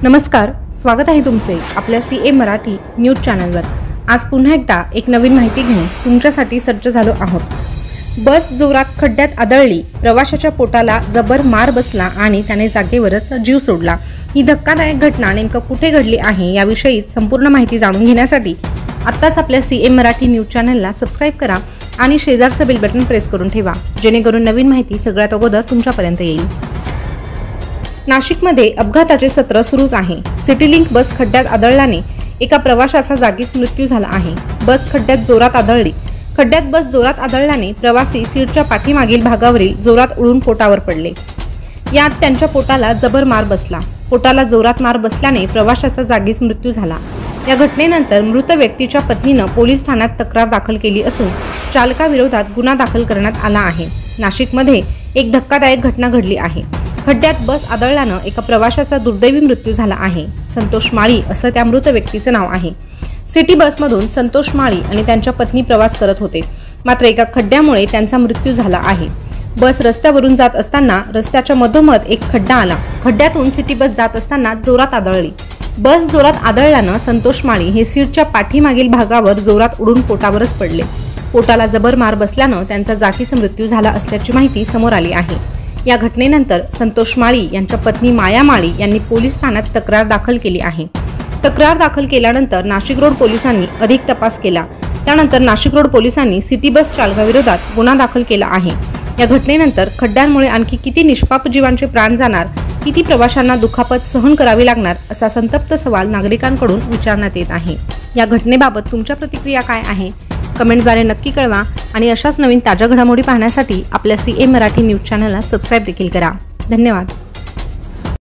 नमस्कार, स्वागत आहे तुमचे आपल्या सीए मराठी न्यूज चॅनलवर। आज पुन्हा एकदा एक नवीन माहिती घेऊन तुमच्यासाठी सज्ज झालो आहोत। बस जोरात खड्ड्यात आदळली, प्रवाशाच्या पोटाला जबर मार बसला आणि त्याने जागेवरच जीव सोडला। ही धक्कादायक घटना नेमकं कुठे घडली आहे याविषयी संपूर्ण माहिती जाणून घेण्यासाठी आत्ताच आपल्या सीए मराठी न्यूज चॅनलला सबस्क्राइब करा आणि शेजारचं बेल बटन प्रेस करून ठेवा, जेणेकरून नवीन माहिती सगळ्यात अगोदर तुमच्यापर्यंत येईल। नाशिकमध्ये अपघाताचे सत्र सुरूच आहे। सिटी लिंक बस खड्ड्यात आदळल्याने एका प्रवाशाचा जागीच मृत्यू झाला आहे। बस खड्ड्यात जोरात आदळली। खड्ड्यात बस जोरात आदळल्याने प्रवासी सीटच्या पाठीमागील भागावरील जोरात उडून पोटावर पडले। यात त्यांच्या पोटाला जबर मार बसला। पोटाला जोरात मार बसल्याने प्रवाशाचा जागीच मृत्यू झाला। या घटनेनंतर मृत व्यक्तीच्या पत्नीने पोलीस ठाण्यात तक्रार दाखल केली असून चालकाविरोधात गुन्हा दाखल करण्यात आला आहे। नाशिकमध्ये एक धक्कादायक घटना घडली आहे। खड्ड्यात बस आदळल्याने एका प्रवाशाचा दुर्दैवी मृत्यू झाला आहे। संतोष माळी असं त्या मृत व्यक्तीचे नाव आहे। सिटी बसमधून संतोष माळी आणि त्यांच्या पत्नी प्रवास करत होते, मात्र एका खड्ड्यामुळे त्यांचा मृत्यू झाला आहे। बस रस्त्यावरून जात असताना रस्त्याच्या मधोमध एक खड्डा आला। खड्ड्यातून सिटी बस जात असताना जोरात आदळली। बस जोरात आदळल्याने संतोष माळी हे सीटच्या पाठीमागील भागावर जोरात उडून पोटावरच पडले। पोटाला जबर मार बसल्याने त्यांचा जागीच मृत्यू झाला असल्याची माहिती समोर आली आहे। या घटनेनंतर संतोष माळी यांच्या पत्नी माया माळी यांनी पोलीस ठाण्यात तक्रार दाखल केली आहे। तक्रार दाखल केल्यानंतर नाशिक रोड पोलिसांनी अधिक तपास केला। त्यानंतर नाशिक रोड पोलिसांनी सिटी बस चालकाविरोधात गुन्हा दाखल केला आहे। या घटनेनंतर खड्ड्यांमुळे आणखी किती निष्पाप जीवांचे प्राण जाणार, किती प्रवाशांना दुखापत सहन करावी लागणार असा संतप्त सवाल नागरिकांकडून विचारण्यात येत आहे। या घटनेबाबत तुमच्या प्रतिक्रिया काय आहे, कमेंटद्वारे नक्की कळवा आणि अशाच नवीन ताज्या घडामोडी पाहण्यासाठी आपल्या सीए मराठी न्यूज चॅनलला सबस्क्राइब देखील करा। धन्यवाद।